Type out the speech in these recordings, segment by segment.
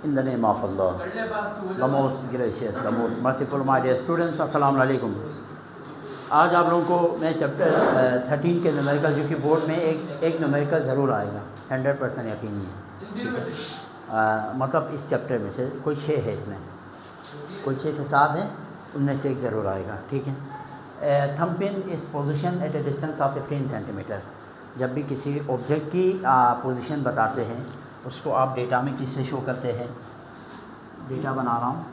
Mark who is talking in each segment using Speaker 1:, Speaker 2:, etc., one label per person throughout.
Speaker 1: In the name of Allah, the most gracious, the most merciful, my dear students, अस्सलाम वालेकुम। आज आप लोगों को मैं चैप्टर 13 के न्यूमेरिकल, जो कि बोर्ड में एक न्यूमेरिकल ज़रूर आएगा, 100% यकीनी है। मतलब इस चैप्टर में से कोई 6 है, इसमें कोई 6 से 7 हैं, उनमें से एक ज़रूर आएगा, ठीक है। Thumbpin is position at a distance of 15 centimetre. जब भी किसी ऑब्जेक्ट की पोजीशन बताते हैं, उसको आप डेटा में किससे शो करते हैं? डेटा बना रहा हूँ,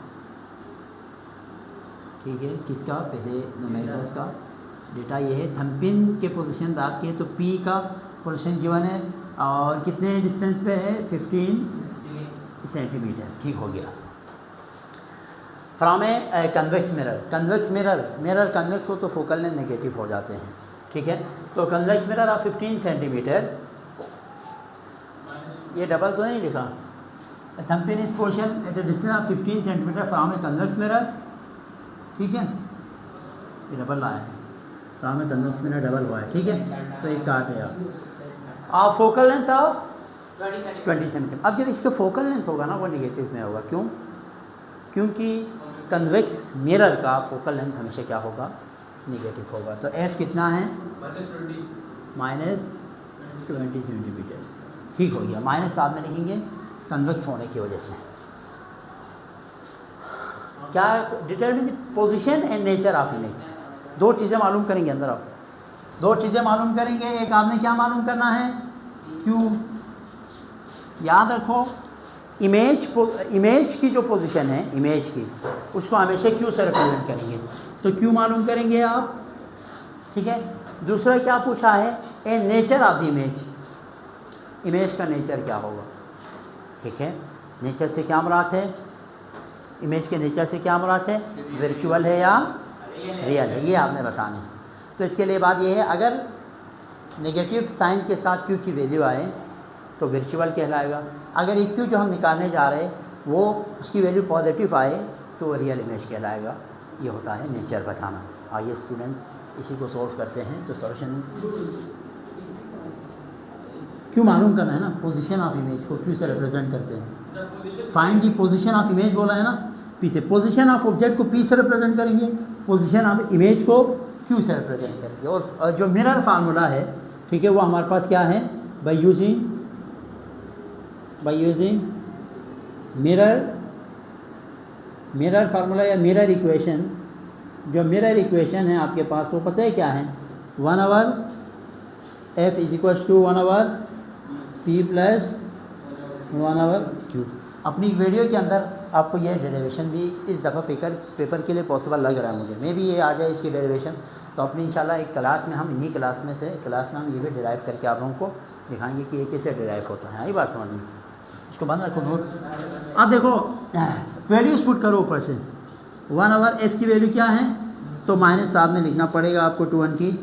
Speaker 1: ठीक है। किसका? पहले न्यूमेरिकल्स का डेटा ये है। थंबपिन के पोजीशन बात की तो पी का पोजीशन गिवन है और कितने डिस्टेंस पे है? 15 सेंटीमीटर, ठीक हो गया। From a convex mirror, convex mirror convex हो तो फोकल लेंथ नेगेटिव हो जाते हैं, ठीक है। तो कन्वेक्स मिरर ऑफ 15 सेंटीमीटर, ये डबल तो नहीं लिखा। Thumbpin is position at a distance of 15 centimetre from a convex mirror, ठीक है। ये डबल आया है, from a convex mirror double हुआ है, ठीक है। तो एक काट है आप फोकल लेंथ ऑफ 20 सेंटीमीटर। अब जब इसका फोकल लेंथ होगा ना, वो निगेटिव में होगा। क्यों? क्योंकि कन्वेक्स मिरर का फोकल लेंथ हमेशा क्या होगा? निगेटिव होगा। तो एफ कितना है? -20 सेंटीमीटर, ठीक हो गया। माइनस साथ में लिखेंगे कन्वेक्स होने की वजह से। क्या? Determine position and nature of image. 2 चीज़ें मालूम करेंगे अंदर, आप 2 चीज़ें मालूम करेंगे। एक आपने क्या मालूम करना है? क्यू। याद रखो, इमेज की जो पोजीशन है, इमेज की, उसको हमेशा क्यू से रिप्रेजेंट करेंगे। तो क्यू मालूम करेंगे आप, ठीक है। दूसरा क्या पूछा है? ए nature of the image, image का नेचर क्या होगा, ठीक है। नेचर से क्या मुराद है? इमेज के नेचर से क्या मुराद है? वर्चुअल है या रियल है, ये आपने बताना है। तो इसके लिए बात ये है, अगर नेगेटिव साइन के साथ क्यू की वैल्यू आए तो वर्चुअल कहलाएगा। अगर ये क्यू जो हम निकालने जा रहे हैं वो उसकी वैल्यू पॉजिटिव आए तो रियल इमेज कहलाएगा। ये होता है नेचर बताना। आइए स्टूडेंट्स, इसी को सॉल्व करते हैं। तो सॉल्यूशन क्यों मालूम करना है ना, पोजीशन ऑफ इमेज को क्यू से रिप्रेजेंट करते हैं। Find the position of image बोला है ना, पी से। पोजीशन ऑफ ऑब्जेक्ट को पी से रिप्रेजेंट करेंगे, पोजीशन ऑफ इमेज को क्यू से रिप्रेजेंट करेंगे। और जो मिरर फार्मूला है, ठीक है, वो हमारे पास क्या है? बाय यूजिंग मिरर फार्मूला या मिरर इक्वेशन। जो मिरर इक्वेशन है आपके पास, वो पता है क्या है? 1/f = 1/p + 1/q। अपनी वीडियो के अंदर आपको ये डेरिवेशन भी इस दफ़ा पेपर के लिए पॉसिबल लग रहा है मुझे। मे भी ये आ जाए इसकी डेरिवेशन, तो अपनी इंशाल्लाह एक क्लास में हम इन्हीं क्लास में हम ये भी डिराइव करके आप लोगों को दिखाएंगे कि ये कैसे डिराइव होता है। आई बात समझ में? इसको बंद रखो नोट। अब देखो, वैल्यूज़ पुट करो ऊपर से। 1/f की वैल्यू क्या है? तो माइनस साथ में लिखना पड़ेगा आपको। 20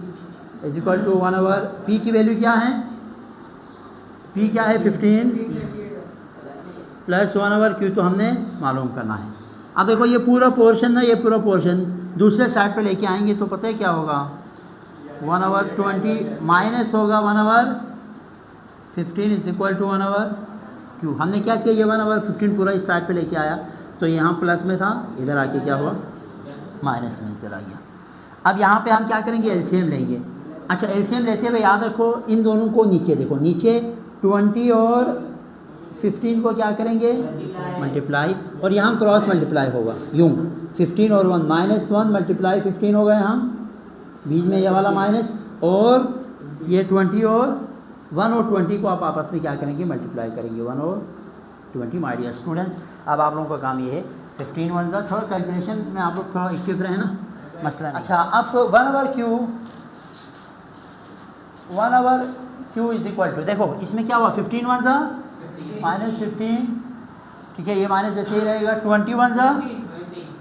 Speaker 1: = 1/p की वैल्यू क्या है? p क्या है? 15 + 1/q तो हमने मालूम करना है। अब देखो, ये पूरा पोर्शन ना, ये पूरा पोर्शन दूसरे साइड पे लेके आएंगे तो पता है क्या होगा? 1/20 माइनस होगा 1/15 = 1/q। हमने क्या किया? ये 1/15 पूरा इस साइड पे लेके आया, तो यहाँ प्लस में था, इधर आके क्या हुआ? माइनस में चला गया। अब यहाँ पे हम क्या करेंगे? एलसीएम लेंगे। अच्छा, एलसीएम लेते हुए याद रखो, इन दोनों को नीचे देखो, नीचे 20 और 15 को क्या करेंगे? मल्टीप्लाई, और यहाँ क्रॉस मल्टीप्लाई होगा यूँ। 15 और 1 -1 × 15 होगा, यहाँ बीच में ये वाला माइनस, और ये 20 और 1 और 20 को आप आपस में क्या करेंगे? मल्टीप्लाई करेंगे। 1 और 20। माय डियर स्टूडेंट्स, अब आप लोगों का काम ये है 15 1 का थोड़ा कैलकुलेशन में आप लोग थोड़ा एक्टिव रहे ना, मसला नहीं। अच्छा, अब 1/q = देखो इसमें क्या हुआ? 15 1 -15, ठीक है। ये माइनस ऐसे ही रहेगा। 20 1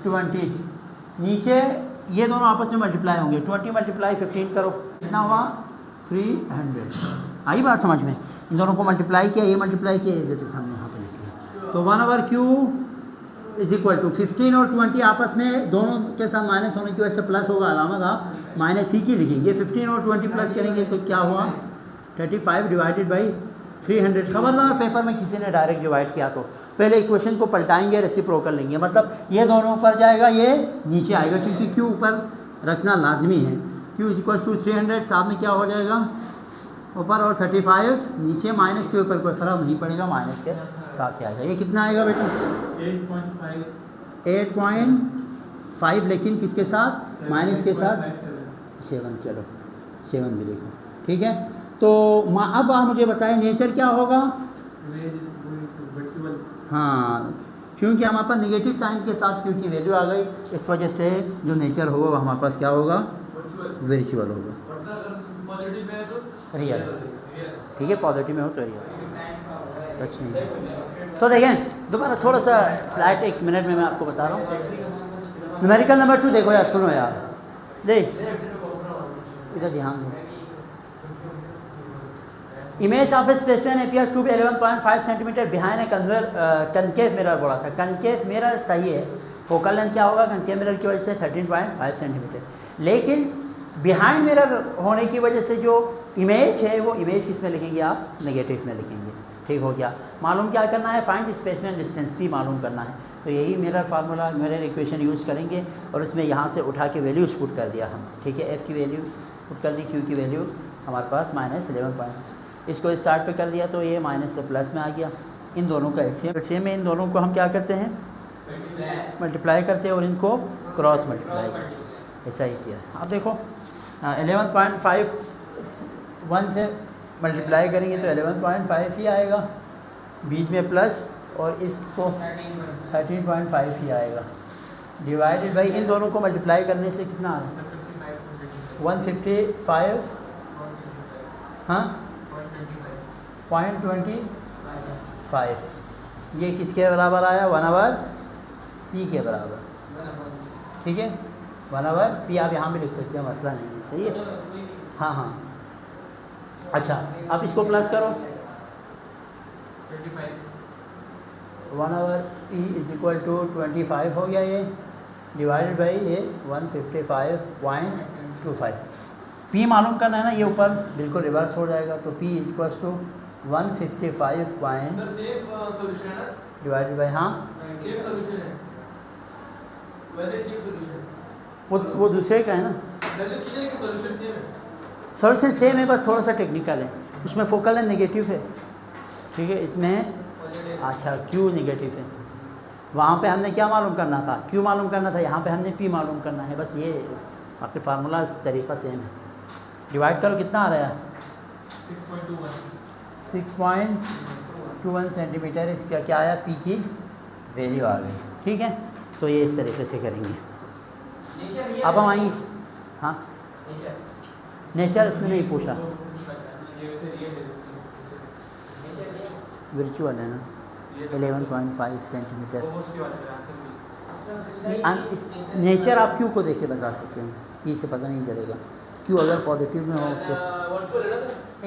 Speaker 1: 20, नीचे ये दोनों आपस में मल्टीप्लाई होंगे। 20 × 15 करो, कितना हुआ? 300। आई बात समझ में? इन दोनों को मल्टीप्लाई किया, ये मल्टीप्लाई किया, इज इट इज हमने यहाँ पे लिख लिया। तो 1/q = 15 और 20 आपस में दोनों के साथ माइनस होने की वजह से प्लस होगा, अलामत आप माइनस ही की लिखेंगे। 15 और 20 प्लस करेंगे तो क्या हुआ? 35 / 300। खबरदार पेपर में किसी ने डायरेक्ट डिवाइड किया तो पहले इक्वेशन को पलटाएंगे, रेसिप्रोकल लेंगे, मतलब ये दोनों ऊपर जाएगा, ये नीचे आएगा, क्योंकि क्यू ऊपर रखना लाजमी है। क्यू इक्वल टू 300, साथ में क्या हो जाएगा ऊपर और 35 नीचे, माइनस के ऊपर कोई फ़र्क नहीं पड़ेगा, माइनस के साथ ही आएगा। ये कितना आएगा बेटा 8.5, लेकिन किसके साथ, माइनस के साथ 7। चलो 7 भी लिखो, ठीक है। तो अब आप मुझे बताएं नेचर क्या होगा। हाँ, क्योंकि हमारे पास निगेटिव साइन के साथ क्यू की वैल्यू आ गई, इस वजह से जो नेचर होगा वो हमारे पास क्या होगा, वर्चुअल होगा, रियल, ठीक है। पॉजिटिव में हो तो रियल। अच्छा, तो देखें दोबारा थोड़ा सा स्लाइड, 1 मिनट में मैं आपको बता रहा हूँ। न्यूमेरिकल नंबर 2 देखो यार, सुनो यार, देख इधर ध्यान दो। Image of a specimen appears to be 11.5 centimetre behind a concave mirror बोला था। कनकेव मिरर सही है, फोकल लेंथ क्या होगा कनकेव मिरर की वजह से 13.5 सेंटीमीटर, लेकिन बिहाइंड मिरर होने की वजह से जो इमेज है वो इमेज किस में लिखेंगे आप, नेगेटिव में लिखेंगे, ठीक हो गया। मालूम क्या करना है, फाइंड स्पेसिमेन डिस्टेंस भी मालूम करना है। तो यही mirror formula, mirror equation use करेंगे और उसमें यहाँ से उठा के वैल्यूज पुट कर दिया हम, ठीक है। एफ़ की वैल्यू पुट कर दी, क्यू की वैल्यू हमारे पास -11. इसको इस साइड पे कर दिया तो ये माइनस से प्लस में आ गया। इन दोनों का एलसीएम में इन दोनों को हम क्या करते हैं, मल्टीप्लाई करते हैं और इनको क्रॉस मल्टीप्लाई करते हैं, ऐसा ही किया। आप देखो 11.51 से मल्टीप्लाई करेंगे तो 11.5 ही आएगा, बीच में प्लस, और इसको 13.5 ही आएगा, डिवाइडेड बाई इन दोनों को मल्टीप्लाई करने से कितना आ रहा है 155, हाँ 0.25, ये किसके बराबर आया, 1/p के बराबर, ठीक है। 1/p आप यहाँ भी लिख सकते हैं, मसला नहीं है, सही है। हाँ हाँ, अच्छा अब इसको प्लस करो, 1/p इज इक्वल टू 25 हो गया, ये डिवाइडेड बाई ये 155.25। p मालूम करना है ना, ये ऊपर बिल्कुल रिवर्स हो जाएगा, तो p is equal to 155 divided by, हाँ वो दूसरे का है ना, सॉल्यूशन सेम है, बस थोड़ा सा टेक्निकल है। उसमें फोकल है नेगेटिव है, ठीक है, इसमें अच्छा क्यू नेगेटिव है। वहाँ पे हमने क्या मालूम करना था, क्यू मालूम करना था, यहाँ पे हमने पी मालूम करना है, बस ये आपके फार्मूला तरीक़ा सेम है। डिवाइड करो, कितना आ रहा है 6.21 सेंटीमीटर, इसका क्या आया, पी की वैल्यू आ गई, ठीक है। तो ये इस तरीके से करेंगे। अब हम आएंगे, हाँ नेचर इसमें नहीं पूछा, वर्चुअल है ना 11.5 सेंटीमीटर। नेचर आप क्यू को देख के बता सकते हैं, पी से पता नहीं चलेगा, क्यू अगर पॉजिटिव में हो तो।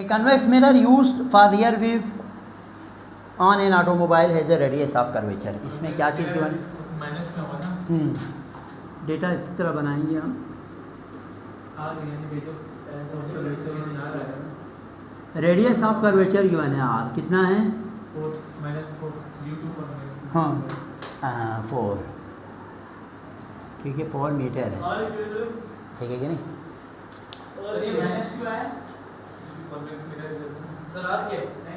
Speaker 1: ए convex mirror used for rear view on an automobile has a radius of curvature. इसमें क्या चीज़ की बनी, डेटा इस तरह बनाएंगे हम, रेडियस ऑफ कर्वेचर गिवन है आर, कितना है 4, हाँ 4, ठीक है 4 मीटर है, ठीक है कि नहीं।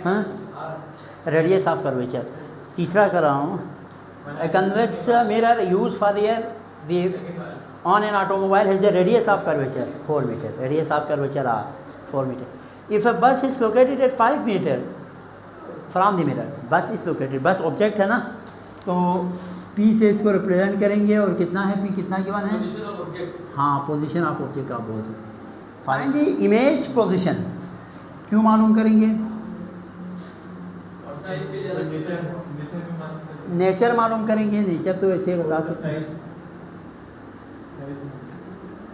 Speaker 1: हाँ रेडियस ऑफ कर्वेचर। तीसरा कर रहा हूँ, a convex mirror use for rear view on an automobile has a radius of curvature 4 metre, radius of curvature R 4 metre. If a bus is located at 5 metre from the mirror, bus is located, bus object है ना, तो P से इसको represent करेंगे, और कितना है P, कितना गिवन है, हाँ पोजीशन ऑफ ऑब्जेक्ट आप बोल सकते। फाइंड द इमेज पोजीशन, क्यों मालूम करेंगे, नेचर मालूम करेंगे, नेचर तो ऐसे बता सकते हैं,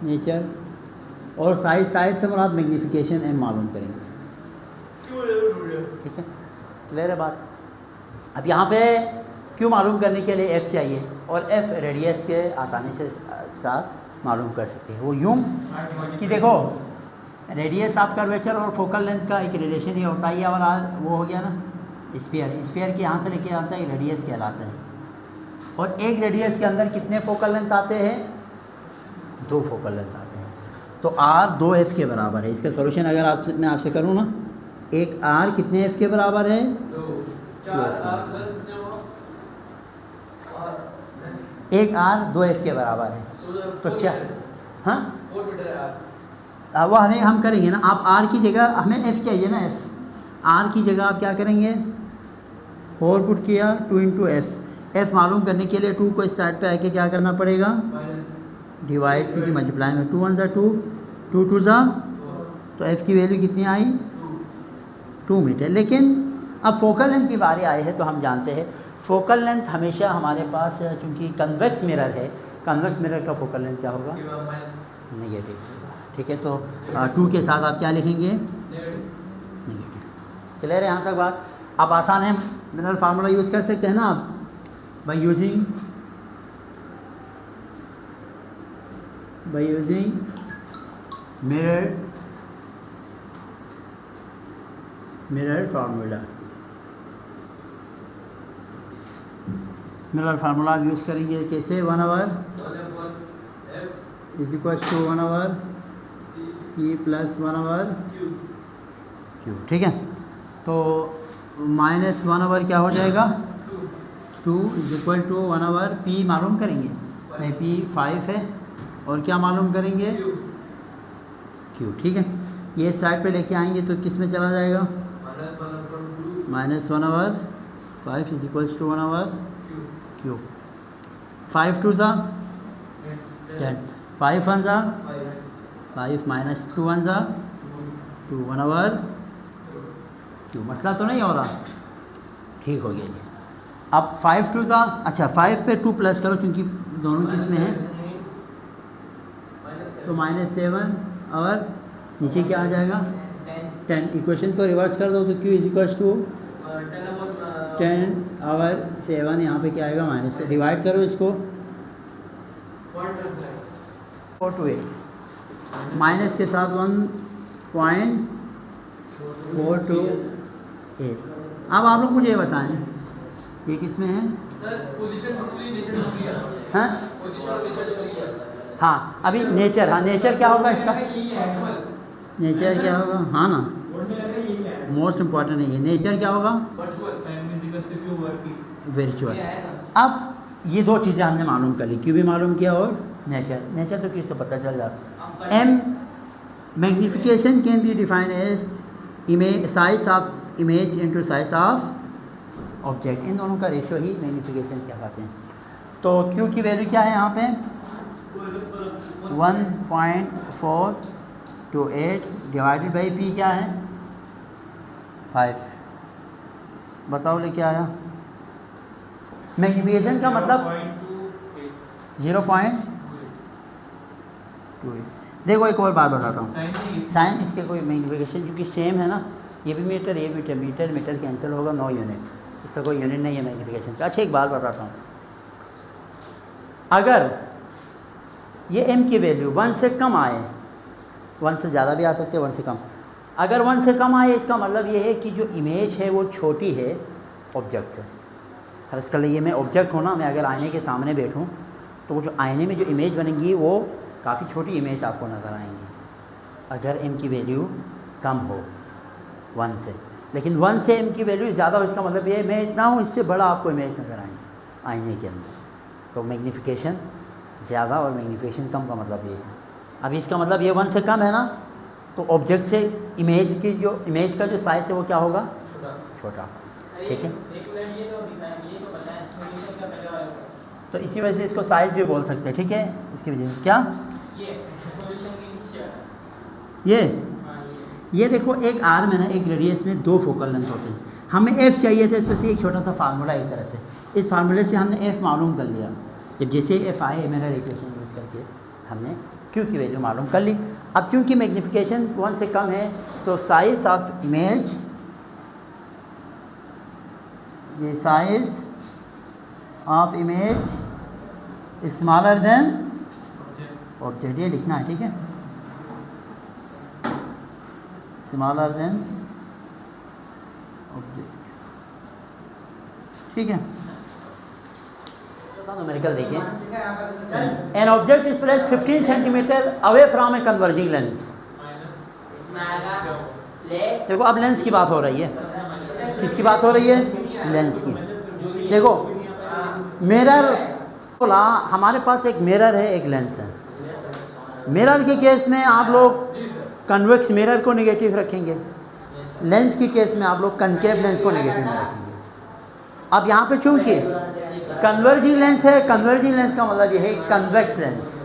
Speaker 1: नेचर और साइज, साइज से मुराद मैग्नीफिकेशन एम मालूम करेंगे, ठीक है, क्लियर है बात। अब यहाँ पे क्यों मालूम करने के लिए एफ़ चाहिए, और एफ़ रेडियस के आसानी से साथ मालूम कर सकते हैं। वो यूँ कि देखो रेडियस ऑफ कर्वेचर और फोकल लेंथ का एक रिलेशन ये होता है, ये वाला वो हो गया ना स्फीयर के यहाँ से लेके आता है रेडियस कहलाता है। और एक रेडियस के अंदर कितने फोकल लेंथ आते हैं? 2 फोकल लेंथ आते हैं। तो R 2F के बराबर है। इसका सॉल्यूशन अगर मैं आपसे करूँ ना, एक R कितने F के बराबर है? 2। एक R 2F के बराबर है। तो क्या हाँ वो हम करेंगे ना। आप R की जगह हमें F चाहिए ना, R की जगह आप क्या करेंगे? 4 पुट किया 2 × F मालूम करने के लिए 2 को इस साइड पे आके क्या करना पड़ेगा? डिवाइड, क्योंकि मल्टीप्लाई में 2 1 2 2 2 ज़ा, तो F की वैल्यू कितनी आई? 2 मीटर। लेकिन अब फोकल लेंथ की बारी आई है तो हम जानते हैं फोकल लेंथ हमेशा हमारे पास, चूँकि कन्वेक्स मिरर है, कन्वेक्स मिरर का फोकल लेंथ क्या होगा? नेगेटिव। ठीक है, तो 2 के साथ आप क्या लिखेंगे? नेगेटिव। क्लियर है यहाँ तक बात? आप आसान है, मिरर फार्मूला यूज़ कर सकते हैं ना आप, by using mirror formula. Mirror formula आप यूज़ करेंगे कैसे? 1 over is equal to 1 over P plus 1 over Q। ठीक है, तो माइनस 1 आवर क्या हो जाएगा? 2 is equal to 1 over P मालूम करेंगे, नहीं P 5 है, और क्या मालूम करेंगे? Q। ठीक है, ये साइड पे लेके आएंगे तो किस में चला जाएगा? Minus 1 over 5 is equal to 1 over Q। 5 2 ज़ा 10, 5 1 ज़ा 5 माइनस 2 1 ज़ा 2 1 आवर Q। मसला तो नहीं हो रहा? ठीक हो गया जी। अब 5 2 ज़ा, अच्छा 5 पे 2 प्लस करो क्योंकि दोनों किस में है, तो -7 और नीचे क्या आ जाएगा? 10। इक्वेशन को रिवर्स कर दो तो Q is equal to 10 over 7, यहाँ पे क्या आएगा? माइनस से डिवाइड करो इसको 428, माइनस के साथ 1.428। अब आप लोग मुझे ये बताएं ये किस में है? हाँ हाँ, अभी नेचर, हाँ नेचर क्या होगा इसका? नेचर क्या होगा? हाँ ना, मोस्ट इम्पॉर्टेंट है ये। नेचर क्या होगा? वर्चुअल। अब ये 2 चीज़ें हमने मालूम कर ली, क्यों भी मालूम किया और नेचर तो किससे पता चल जाता। M magnification can be defined as image size of image into size of object. इन दोनों का रेशियो ही मैग्निफिकेशन क्या कहते हैं। तो क्यू की वैल्यू क्या है यहाँ पे? 1.428 डिवाइडेड बाई पी क्या है? 5। बताओ लेके आया। मैग्निफिकेशन का मतलब 0.28। देखो एक और बात बताता हूँ, साइन इसके कोई मैग्निफिकेशन क्योंकि सेम है ना, ये भी मीटर ये भी मीटर, मीटर कैंसिल होगा, 9 यूनिट, इसका कोई यूनिट नहीं है मैग्निफिकेशन का। अच्छा एक बात बताता हूँ, अगर ये m की वैल्यू 1 से कम आए, 1 से ज़्यादा भी आ सकते हैं 1 से कम, अगर 1 से कम आए इसका मतलब ये है कि जो इमेज है वो छोटी है ऑब्जेक्ट से। फर्ज कर लीजिए मैं ऑब्जेक्ट हूँ ना, मैं अगर आईने के सामने बैठूँ तो वो जो आईने में जो इमेज बनेगी वो काफ़ी छोटी इमेज आपको नज़र आएंगी अगर m की वैल्यू कम हो 1 से। लेकिन 1 से m की वैल्यू ज़्यादा हो इसका मतलब ये मैं इतना हूँ इससे बड़ा आपको इमेज नज़र आएंगे आईने के अंदर। तो मैग्नीफिकेशन ज़्यादा और मैग्नीफिकेशन कम का मतलब ये है। अभी इसका मतलब ये 1 से कम है ना, तो ऑब्जेक्ट से इमेज की जो इमेज का जो साइज़ है वो क्या होगा? छोटा। ठीक है, तो इसी वजह से इसको साइज़ भी बोल सकते हैं। ठीक है, इसकी वजह से क्या ये देखो एक आर में ना एक रेडियस में 2 फोकल लेंथ होते हैं। हमें एफ़ चाहिए था, इस वजह से एक छोटा सा फार्मूला एक तरह से, इस फार्मूले से हमने एफ़ मालूम कर लिया। जब जैसे एफ़ आए मेरा इक्वेशन यूज़ करके हमने क्यू की वैल्यू मालूम कर ली। अब क्योंकि मैग्नीफिकेशन 1 से कम है तो साइज ऑफ इमेज, ये size of image smaller than object, ये लिखना है। ठीक है, स्मॉलर देन ऑब्जेक्ट। ठीक है, न्यूमेरिकल देखिए, an object is placed 15 centimetre away from a converging lens. देखो अब लेंस की बात हो रही है, किसकी बात हो रही है? लेंस की। देखो मिरर बोला, हमारे पास एक मिरर है, एक लेंस है। मिरर के केस में आप लोग कन्वेक्स मिरर को नेगेटिव रखेंगे, लेंस के केस में आप लोग कनकेव लेंस को नेगेटिव में रखेंगे। अब यहाँ पे चूंकि कन्वर्जिंग लेंस है, कन्वर्जिंग लेंस का मतलब ये है कन्वेक्स लेंस।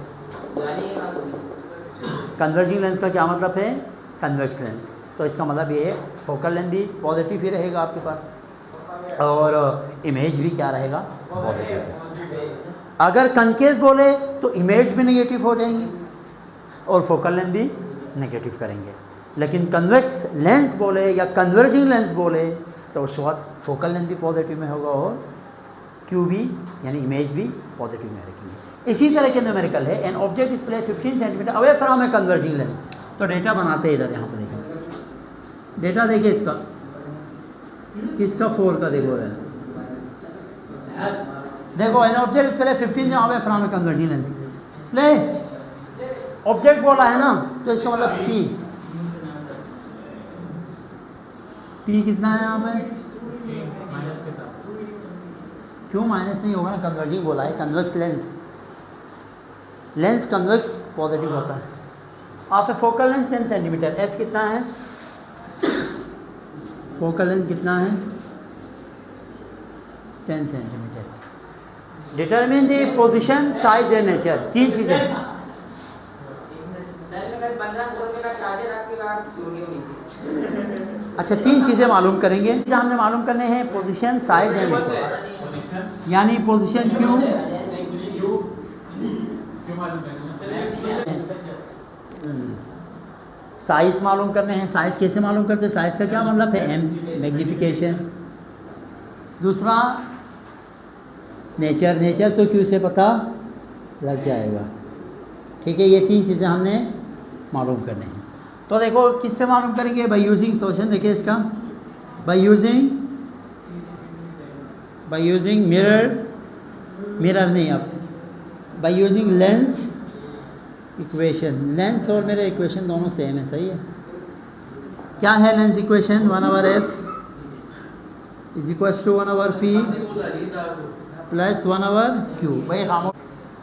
Speaker 1: कन्वर्जिंग लेंस का क्या मतलब है? Convex lens. तो इसका मतलब ये है फोकल लेंथ भी पॉजिटिव ही रहेगा आपके पास, और इमेज भी क्या रहेगा? पॉजिटिव रहेगा। अगर कनकेव बोले तो इमेज भी नेगेटिव हो जाएंगी और फोकल लेंथ भी नेगेटिव करेंगे। लेकिन कन्वेक्स लेंस बोले या कन्वर्जिंग लेंस बोले तो उस वक्त फोकल लेंथ भी पॉजिटिव में होगा और क्यू भी यानी इमेज भी पॉजिटिव में रखेंगे। इसी तरह के न्यूमेरिकल है, an object is placed 15 centimetre away from a converging lens. तो डेटा बनाते हैं इधर, यहाँ पर देखिए डेटा देखिए इसका, किसका 4 का देखो है। देखो an object is placed 15 away from a converging lens. ले ऑब्जेक्ट बोला है ना, तो इसका मतलब पी कितना है यहाँ पे? क्यों माइनस नहीं होगा ना, कन्वर्जिंग बोला है, convex lens, lens convex positive होता है। Of A focal length 10 centimetre, F कितना है? फोकल लेंथ कितना है? 10 centimetre. Determine the position, size and nature. 3 चीज़ें। अच्छा 3 चीज़ें मालूम करेंगे, हमने मालूम करने हैं पोजीशन, साइज एंड नेचर। यानी पोजीशन क्यू, साइज मालूम करने हैं। साइज कैसे मालूम करते हैं? साइज का क्या मतलब है? M, magnification. दूसरा नेचर, नेचर तो क्यू से पता लग जाएगा। ठीक है, ये 3 चीज़ें हमने मालूम करने हैं। तो देखो किससे मालूम करेंगे? By using solution. देखिए इसका, बाय यूजिंग मिरर नहीं, अब by using lens equation. Lens और मेरे इक्वेशन दोनों सेम है, सही है। क्या है lens equation? 1/f is equal to 1/p plus 1/q। भाई खामोश,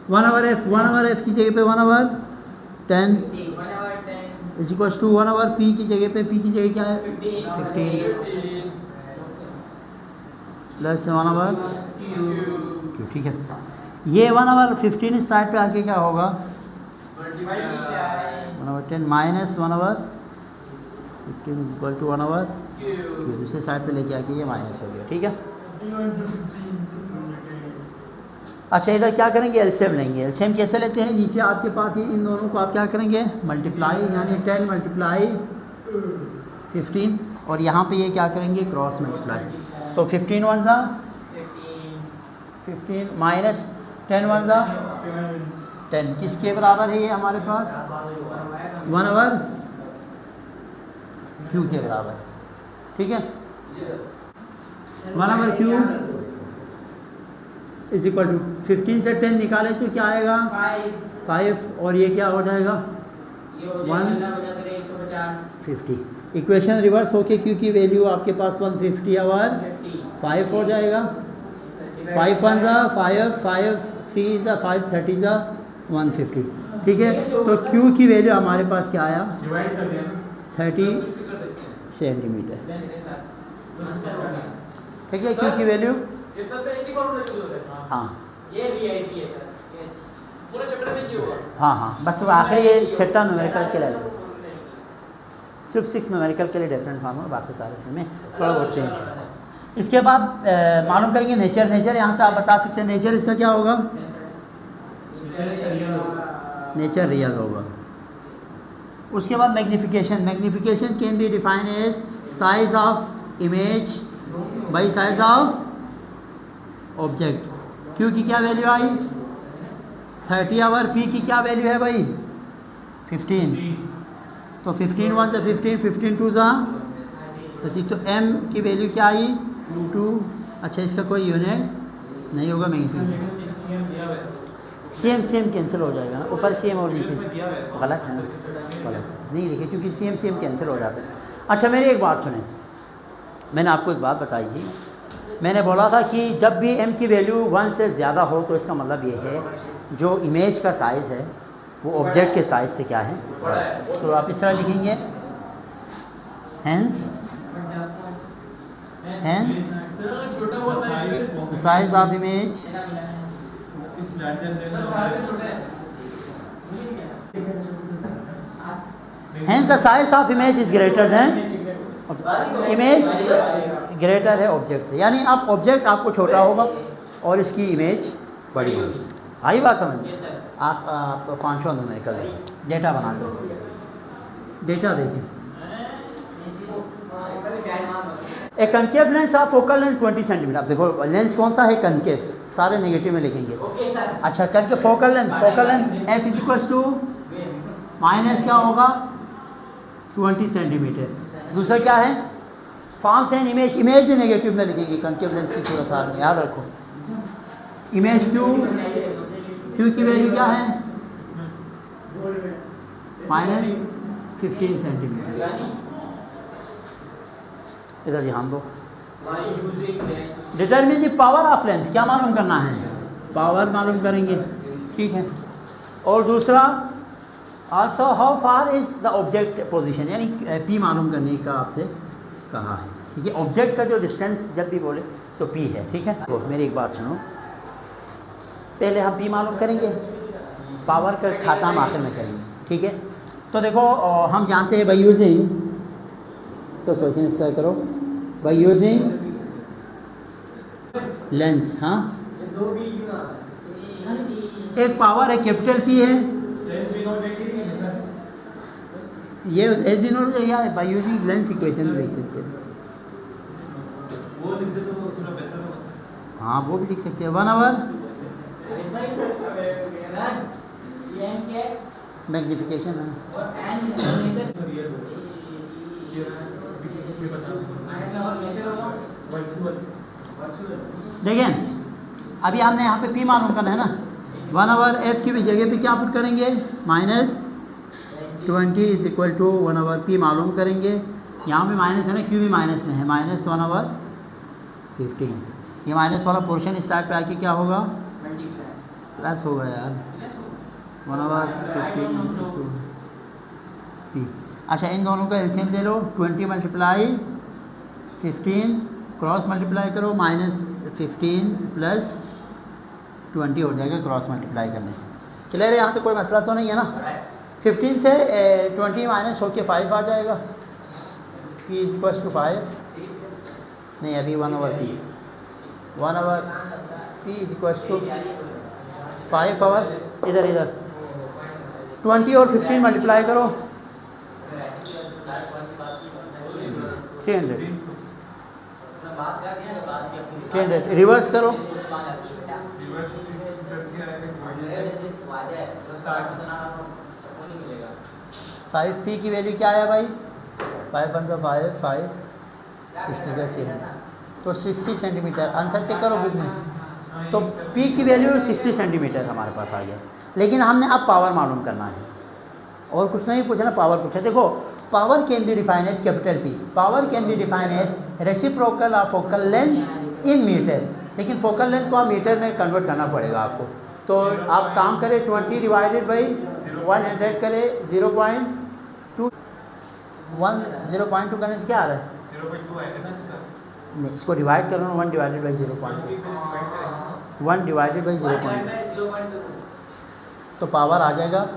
Speaker 1: 1/f, 1/f की जगह पे 1/10 इज इक्वल टू 1/p की जगह पे, p की जगह क्या है? 15 प्लस 1/q। ठीक है, ये 1/15 इस साइड पे आके क्या होगा? 1/10 minus 1/15 is equal to 1/q। दूसरे साइड पे लेके आके ये माइनस हो गया। ठीक है, अच्छा इधर क्या करेंगे? एलसीएम लेंगे। एलसीएम कैसे लेते हैं? नीचे आपके पास ये इन दोनों को आप क्या करेंगे? मल्टीप्लाई, यानी 10 मल्टीप्लाई 15, और यहाँ पे ये क्या करेंगे? Cross multiply. तो 15 1 ज़ा 15 माइनस 10 1 ज़ा 10, किसके बराबर है ये हमारे पास? 1/q के बराबर। ठीक है, 1/q इज इक्वल टू 15 से 10 निकाले तो क्या आएगा? 5, और ये क्या हो जाएगा? 150। इक्वेशन रिवर्स होके क्यू की वैल्यू आपके पास 150/5 हो जाएगा। 5 1 ज़ा 5, 5 3 ज़ा 5, 30 ज़ा 150। ठीक है, तो क्यू की वैल्यू हमारे पास क्या आया? 30 सेंटीमीटर। ठीक है, क्यू की वैल्यू, हाँ
Speaker 2: ये वीआईपी है सर, पूरे चैप्टर में क्यों होगा?
Speaker 1: हाँ हाँ, बस आखिर ये 6 न्यूमेरिकल के लिए, सिर्फ 6 न्यूमेरिकल के लिए डिफरेंट फॉर्म है, बाकी सारे से में थोड़ा बहुत चेंज है। इसके बाद मालूम करेंगे नेचर। नेचर यहाँ से आप बता सकते हैं नेचर इसका क्या होगा? नेचर रियल होगा। उसके बाद magnification. Magnification can be define as size of image by size of object. Q की क्या वैल्यू आई? 30 और पी की क्या वैल्यू है भाई? 15। तो 15 1 से 15, 15 2 सा 30। तो m की वैल्यू क्या आई 2। अच्छा इसका कोई यूनिट नहीं होगा मैग्नीफिकेशन। सेम कैंसिल हो जाएगा ऊपर सेम और नीचे गलत है, गलत नहीं लिखे क्योंकि सेम कैंसिल हो जाता है। अच्छा मेरी एक बात सुने, मैंने आपको एक बात बताई थी, मैंने बोला था कि जब भी m की वैल्यू 1 से ज़्यादा हो तो इसका मतलब ये है जो इमेज का साइज़ है वो ऑब्जेक्ट के साइज़ से क्या है। तो आप इस तरह लिखेंगे hence size of image hence the size of image is greater than image greater है ऑब्जेक्ट से, यानी अब ऑब्जेक्ट आपको छोटा होगा और इसकी इमेज बड़ी होगी। आई बात समझ? आप पाँचों न्यूमेरिकल डेटा बनाते हो, डेटा देखिए a concave lens of focal length 20 centimetre. अब देखो लेंस कौन सा है कनकेव, सारे नेगेटिव में लिखेंगे। अच्छा concave focal length F is equal to minus क्या होगा 20 सेंटीमीटर। दूसरा क्या है फॉर्म्स एंड इमेज भी नेगेटिव में लिखेंगे कनकेव लेंस की सूरत हाल में, याद रखो। इमेज क्यू की वैल्यू क्या है माइनस 15 सेंटीमीटर। इधर ध्यान दो। Determine the power of lens, क्या मालूम करना है, पावर मालूम करेंगे, ठीक है। और दूसरा also how far is the object position, यानी पी मालूम करने का आपसे कहा है, ठीक है। ऑब्जेक्ट का जो डिस्टेंस जब भी बोले तो पी है, ठीक है। तो मेरी एक बात सुनो, पहले हम पी मालूम करेंगे, पावर का खाता हम आखिर में करेंगे, ठीक है। तो देखो हम जानते हैं बाई यूजिंग, इसका सोचने इस तरह करो, बाई यूजिंग लेंस, हाँ एक पावर है कैपिटल पी है, ये एस बी नोट क्या है, बाई यूजिंग लेंस इक्वेशन लिख सकते हैं, हाँ वो भी लिख सकते हैं। 1 आवर मैग्निफिकेशन है, देखिए अभी हमने यहाँ पे पी मालूम करना है ना, 1 आवर एफ की भी जगह पे क्या पुट करेंगे -20 is equal to 1 over P मालूम करेंगे। यहाँ पे माइनस है ना, क्यू भी माइनस में है, -1 आवर 15। ये माइनस वाला पोर्शन इस साइड पे आके क्या होगा प्लस होगा यार, 1 आवर 15 पी। अच्छा इन दोनों का एलसीएम ले लो, 20 मल्टीप्लाई 15 क्रॉस मल्टीप्लाई करो, -15 प्लस 20 हो जाएगा क्रॉस मल्टीप्लाई करने से। क्लियर है, यहाँ तो कोई मसला तो नहीं है ना। 15 से 20 माइनस होके 5 आ जाएगा, p इज इक्वल टू 5 नहीं अभी 1 over p, 1 over p is equal to 5 over, इधर 20 और 15 मल्टीप्लाई करो 300 रिवर्स करो, 5p की वैल्यू क्या आया भाई, 5 1 5 5 60 का चाहिए तो 60 सेंटीमीटर। आंसर चेक करो बुक में, तो p की वैल्यू 60 सेंटीमीटर हमारे पास आ गया। लेकिन हमने अब पावर मालूम करना है और कुछ नहीं पूछना, पावर पूछा। देखो power can be define as capital P, power can be define as reciprocal of focal length in metre, लेकिन फोकल लेंथ को आप मीटर में कन्वर्ट करना पड़ेगा आपको। तो आप काम करें 20 डिवाइडेड बाई 100 करें 0.2 करने से क्या आ रहा है, 0.2 नहीं, इसको डिवाइड करो ना, 1 डिवाइडेड बाई 0.2, 1 डिवाइडेड बाई 0.2 तो पावर आ जाएगा।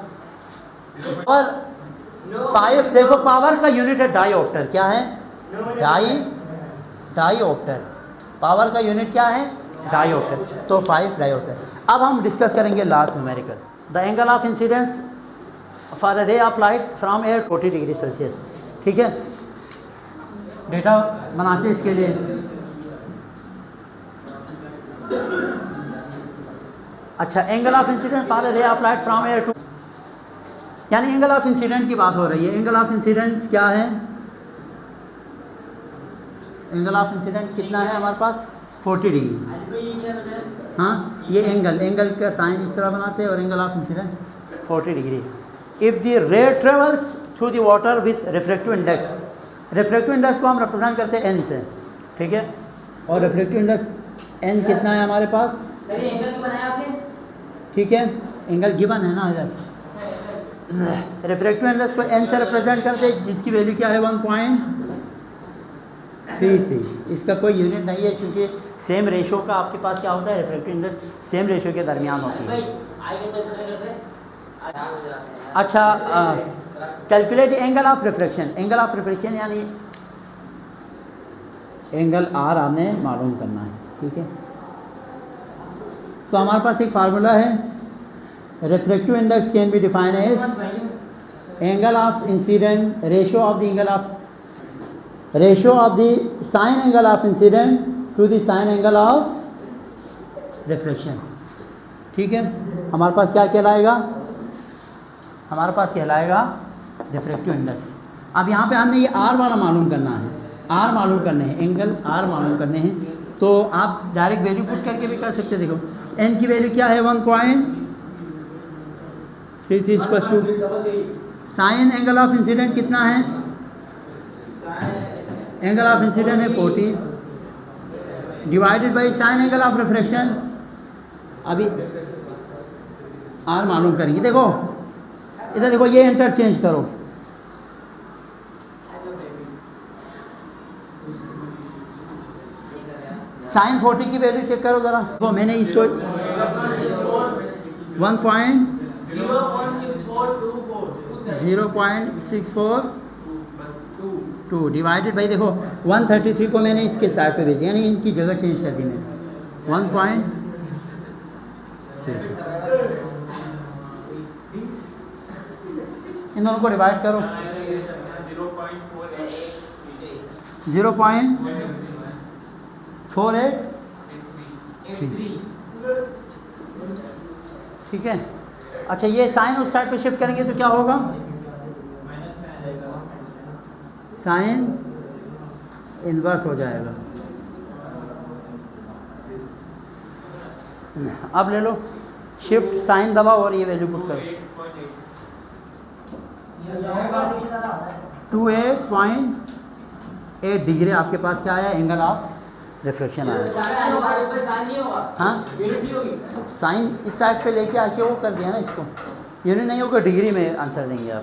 Speaker 1: और 5 देखो पावर का यूनिट है डाईऑप्टर, क्या है डाईऑप्टर, पावर का यूनिट क्या है डाईऑप्टर, तो 5 डाईऑप्टर। अब हम डिस्कस करेंगे last numerical, the angle of incidence for a ray of light from air 40 degree Celsius, ठीक है। डेटा बनाते हैं इसके लिए, अच्छा angle of incidence for a ray of light from air to, यानी एंगल ऑफ इंसिडेंट की बात हो रही है। एंगल ऑफ इंसिडेंट क्या है? एंगल ऑफ इंसिडेंट कितना है हमारे पास? 40 डिग्री। हाँ, ये एंगल का साइन इस तरह बनाते हैं और angle of incidence 40 degree. If the ray travels through the water with refractive index, refractive index को हम रिप्रेजेंट करते हैं n से, ठीक है। और रिफ्रैक्टिव इंडेक्स n कितना है हमारे पास?
Speaker 2: एंगल क्यों बनाया आपने?
Speaker 1: ठीक है, एंगल गिवन है ना इधर। रिफ्रैक्टिव इंडेक्स को n से रिप्रेजेंट करते हैं, जिसकी वैल्यू क्या है? 1.33। इसका कोई यूनिट नहीं है, क्योंकि सेम रेशो का आपके पास क्या होता है? रिफ्रैक्टिव इंडेक्स सेम रेशो के दरमियान होती है। अच्छा, calculate angle of refraction. Angle of refraction यानी एंगल आर आपने मालूम करना है, ठीक है। तो हमारे पास एक फार्मूला है, refractive index can be define as angle of incident ratio of the angle of the sine angle of incident to the sine angle of refraction, ठीक है। हमारे पास क्या कहलाएगा? हमारे पास कहलाएगा रिफ्रैक्टिव इंडेक्स। अब यहाँ पे हमने ये आर वाला मालूम करना है, आर मालूम करने हैं, एंगल आर मालूम करने हैं। तो आप डायरेक्ट वैल्यू पुट करके भी कर सकते हैं। देखो एन की वैल्यू क्या है? 1.33 साइन एंगल ऑफ इंसिडेंट कितना है? एंगल ऑफ इंसिडेंट है 40 divided by sine angle of refraction. अभी आर मालूम करेंगे। देखो इधर देखो, ये इंटरचेंज करो, साइन 40 की वैल्यू चेक करो ज़रा। तो मैंने इसको 0.6422 डिवाइडेड बाई, देखो 133 को मैंने इसके साइड पे भेजा, यानी इनकी जगह चेंज कर दी मैंने। 1.6 इन दोनों को डिवाइड करो, 0.483, ठीक है। अच्छा, ये साइन उस साइड पे शिफ्ट करेंगे तो क्या होगा? साइन इन्वर्स हो जाएगा। अब ले लो शिफ्ट साइन दबाओ और ये वैल्यू पुट करो। 28.8 डिग्री आपके पास क्या आया? एंगल ऑफ रिफ्रैक्शन आया। हाँ, साइन इस साइड पे लेके आके वो कर दिया ना, इसको यूनिट नहीं होगा, डिग्री में आंसर देंगे आप।